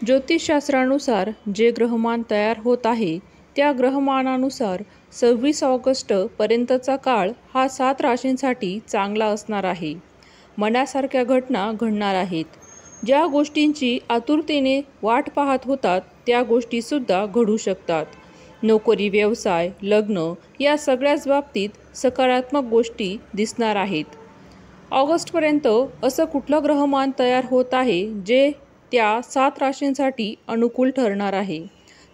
ज्योतिषशास्त्रानुसार जे ग्रहमान तयार होत आहे त्या ग्रहमानानुसार 26 ऑगस्ट पर्यंतचा काळ हा 7 राशींसाठी चांगला असणार आहे. मनासारख्या घटना घडणार आहेत. ज्या गोष्टींची आतुरतेने वाट पाहत होतात त्या गोष्टीसुद्धा घडू शकतात. नोकरी, व्यवसाय, लग्न या सगळ्याच बाबतीत सकारात्मक गोष्टी दिसणार आहेत. ऑगस्टपर्यंत असं कुठलं ग्रहमान तयार होत आहे जे त्या 7 राशींसाठी अनुकूल ठरणार आहे?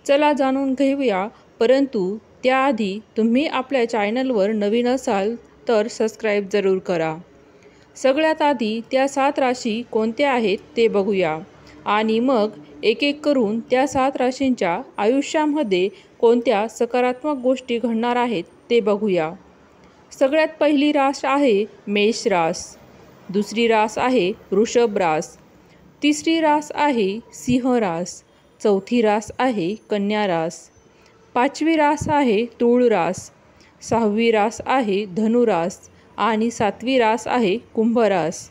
चला जाणून घेऊया. परंतु त्याआधी तुम्ही आपल्या चॅनलवर नवीन असाल तर सबस्क्राईब जरूर करा. सगळ्यात आधी त्या 7 राशी कोणत्या आहेत ते बघूया आणि मग एक एक करून त्या 7 राशींच्या आयुष्यामध्ये कोणत्या सकारात्मक गोष्टी घडणार आहेत ते बघूया. सगळ्यात पहिली रास आहे मेष रास, दुसरी रास आहे वृषभ रास, तिसरी रास आहे सिंह रास, चौथी रास आहे कन्या रास, पाचवी रास आहे तुळ रास, सहावी रास आहे धनु रास आणि सातवी रास आहे कुंभ रास.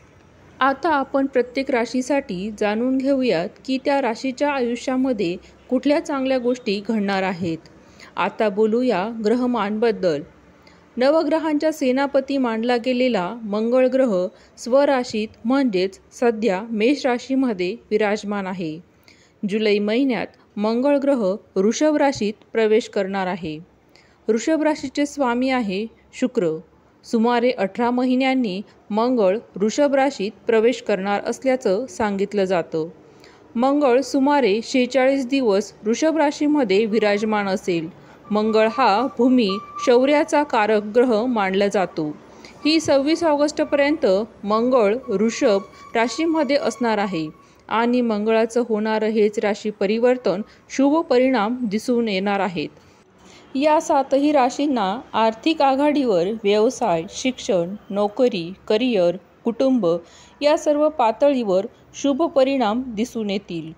आता आपण प्रत्येक राशीसाठी जाणून घेऊयात की त्या राशीच्या आयुष्यामध्ये कुठल्या चांगल्या गोष्टी घडणार आहेत. आता बोलूया ग्रहमानबद्दल. नवग्रहांचा सेनापती मानला गेलेला मंगळ ग्रह स्वराशीत म्हणजेच सध्या मेष राशीमध्ये विराजमान आहे. जुलै महिन्यात मंगळ ग्रह वृषभ राशीत प्रवेश करणार आहे. वृषभ राशीचे स्वामी आहे शुक्र. सुमारे 18 महिन्यांनी मंगळ वृषभ राशीत प्रवेश करणार असल्याचं सांगितलं जातं. मंगळ सुमारे 46 दिवस वृषभ राशीमध्ये विराजमान असेल. मंगळ हा भूमी शौर्याचा कारक ग्रह मानला जातो. ही 26 ऑगस्टपर्यंत मंगळ वृषभ राशीमध्ये असणार आहे आणि मंगळाचं होणारं हेच राशी परिवर्तन शुभ परिणाम दिसून येणार आहेत. या 7ही राशींना आर्थिक आघाडीवर व्यवसाय, शिक्षण, नोकरी, करिअर, कुटुंब या सर्व पातळीवर शुभ परिणाम दिसून येतील.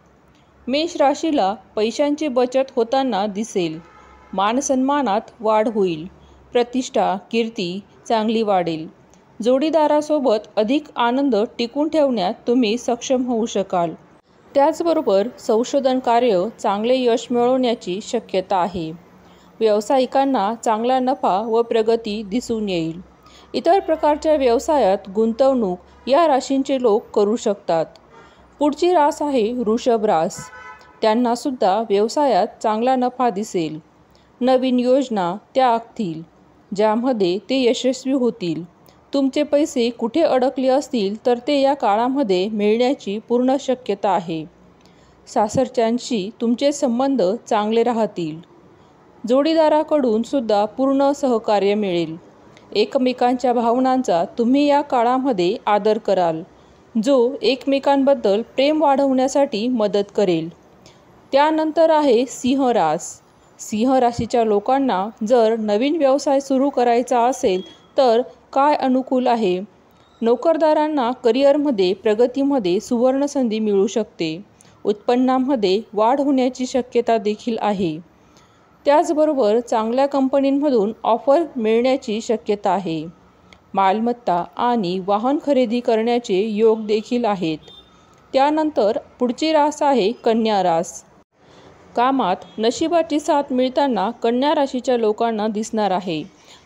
मेष राशीला पैशांची बचत होताना दिसेल. मानसन्मानात वाढ होईल. प्रतिष्ठा, कीर्ती चांगली वाढेल. जोडीदारासोबत अधिक आनंद टिकून ठेवण्यात तुम्ही सक्षम होऊ शकाल. त्याचबरोबर संशोधन कार्य चांगले यश मिळवण्याची शक्यता आहे. व्यावसायिकांना चांगला नफा व प्रगती दिसून येईल. इतर प्रकारच्या व्यवसायात गुंतवणूक या राशींचे लोक करू शकतात. पुढची रास आहे वृषभ रास. त्यांना सुद्धा व्यवसायात चांगला नफा दिसेल. नवीन योजना त्या आखतील ज्यामध्ये ते यशस्वी होतील. तुमचे पैसे कुठे अडकले असतील तर ते या काळामध्ये मिळण्याची पूर्ण शक्यता आहे. सासरच्यांशी तुमचे संबंध चांगले राहतील. जोडीदाराकडून सुद्धा पूर्ण सहकार्य मिळेल. एकमेकांच्या भावनांचा तुम्ही या काळामध्ये आदर कराल, जो एकमेकांबद्दल प्रेम वाढवण्यासाठी मदत करेल. त्यानंतर आहे सिंह रास. सिंह राशीच्या लोकांना जर नवीन व्यवसाय सुरू करायचा असेल तर काय अनुकूल आहे? नोकरदारांना करिअरमध्ये प्रगतीमध्ये सुवर्णसंधी मिळू शकते. उत्पन्नामध्ये वाढ होण्याची शक्यता देखील आहे. त्याचबरोबर चांगल्या कंपनींमधून ऑफर मिळण्याची शक्यता आहे. मालमत्ता आणि वाहन खरेदी करण्याचे योग देखील आहेत. त्यानंतर पुढची रास आहे कन्या रास. कामात नशिबाची साथ मिळताना कन्या राशीच्या लोकांना दिसणार आहे.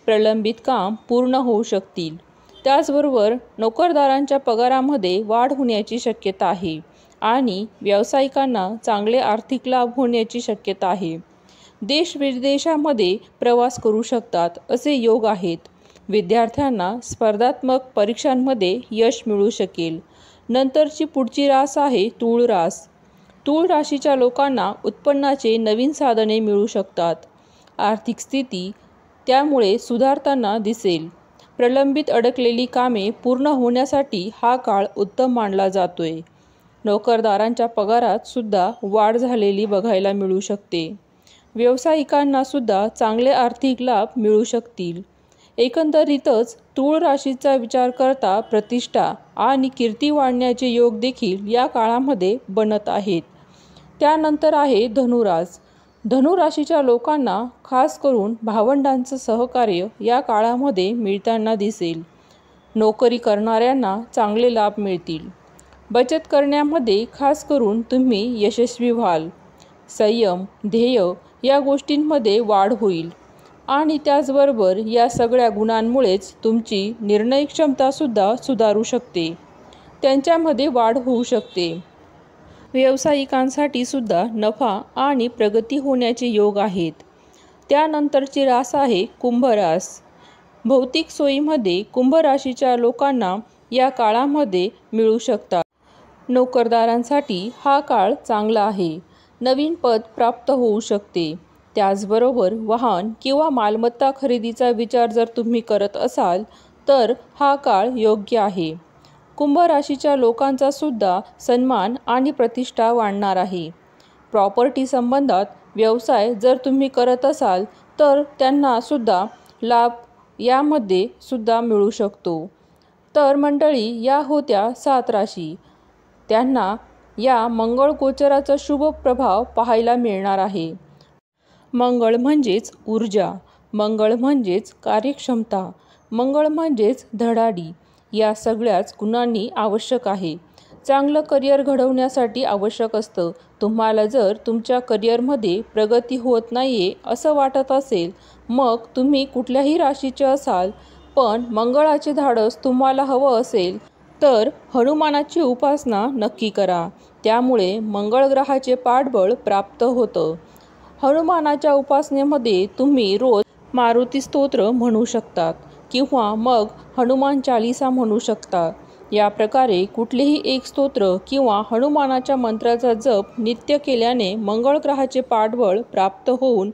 प्रलंबित काम पूर्ण होऊ शकतील. त्याचबरोबर नोकरदारांच्या पगारामध्ये वाढ होण्याची शक्यता आहे आणि व्यावसायिकांना चांगले आर्थिक लाभ होण्याची शक्यता आहे. देश विदेशामध्ये प्रवास करू शकतात असे योग आहेत. विद्यार्थ्यांना स्पर्धात्मक परीक्षांमध्ये यश मिळू शकेल. नंतरची पुढची रास आहे तुळ रास. तुळ राशीच्या लोकांना उत्पन्नाचे नवीन साधने मिळू शकतात. आर्थिक स्थिती त्यामुळे सुधारताना दिसेल. प्रलंबित अडकलेली कामे पूर्ण होण्यासाठी हा काळ उत्तम मानला जातोय. नोकरदारांच्या पगारात सुद्धा वाढ झालेली बघायला मिळू शकते. व्यावसायिकांना सुद्धा चांगले आर्थिक लाभ मिळू शकतील. एकंदरीतच तुळ राशीचा विचार करता प्रतिष्ठा आणि कीर्ती वाढण्याचे योग देखील या काळामध्ये बनत आहेत. त्यानंतर आहे धनुरास. धनुराशीच्या लोकांना खास करून भावंडांचं सहकार्य या काळामध्ये मिळताना दिसेल. नोकरी करणाऱ्यांना चांगले लाभ मिळतील. बचत करण्यामध्ये खास करून तुम्ही यशस्वी व्हाल. संयम, ध्येय या गोष्टींमध्ये वाढ होईल आणि त्याचबरोबर या सगळ्या गुणांमुळेच तुमची निर्णय क्षमतासुद्धा सुधारू शकते. त्यांच्यामध्ये वाढ होऊ शकते. व्यावसायिकांसाठी सुद्धा नफा आणि प्रगती होण्याचे योग आहेत. त्यानंतरची रास आहे कुंभ रास. भौतिक सोयीमध्ये कुंभ राशीच्या लोकांना या काळामध्ये मिळू शकतात. नोकरदारांसाठी हा काळ चांगला आहे. नवीन पद प्राप्त होऊ शकते. त्याचबरोबर वाहन किंवा मालमत्ता खरेदीचा विचार जर तुम्ही करत असाल तर हा काळ योग्य आहे. कुंभ राशीच्या लोकांचा सुद्धा सन्मान आणि प्रतिष्ठा वाढणार आहे. प्रॉपर्टी संबंधात व्यवसाय जर तुम्ही करत असाल तर त्यांना सुद्धा लाभ यामध्ये सुद्धा मिळू शकतो. तर मंडळी, या होत्या 7 राशी. त्यांना या मंगळ गोचराचा शुभ प्रभाव पाहायला मिळणार आहे. मंगळ म्हणजेच ऊर्जा, मंगळ म्हणजेच कार्यक्षमता, मंगळ म्हणजेच धडाडी या सगळ्याच गुणांनी आवश्यक आहे. चांगलं करिअर घडवण्यासाठी आवश्यक असतं. तुम्हाला जर तुमच्या करिअरमध्ये प्रगती होत नाहीये असं वाटत असेल, मग तुम्ही कुठल्याही राशीचे असाल पण मंगळाचे धाडस तुम्हाला हवं असेल तर हनुमानाची उपासना नक्की करा. त्यामुळे मंगळ ग्रहाचे पाठबळ प्राप्त होतं. हनुमानाच्या उपासनेमध्ये तुम्ही रोज मारुती स्तोत्र म्हणू शकतात किंवा मग हनुमान चालीसा म्हणू शकता. या प्रकारे कुठलेही एक स्तोत्र किंवा हनुमानाच्या मंत्राचा जप नित्य केल्याने मंगळ ग्रहाचे पाठबळ प्राप्त होऊन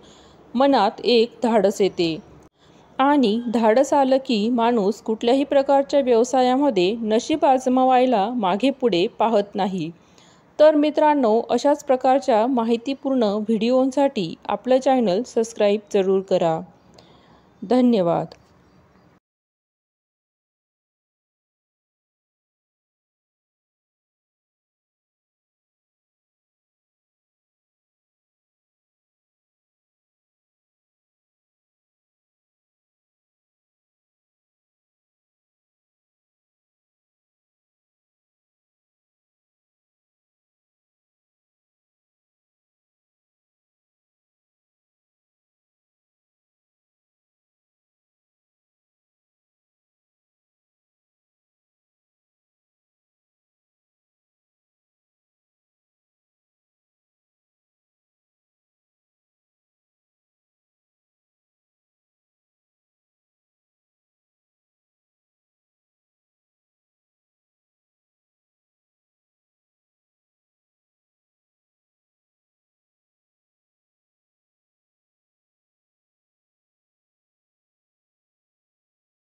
मनात एक धाडस येते. आणि धाडस आलं की माणूस कुठल्याही प्रकारच्या व्यवसायामध्ये नशीब आजमावायला मागे पुढे पाहत नाही. तर मित्रांनो, अशाच प्रकारच्या माहितीपूर्ण व्हिडिओंसाठी आपलं चॅनल सबस्क्राईब जरूर करा. धन्यवाद.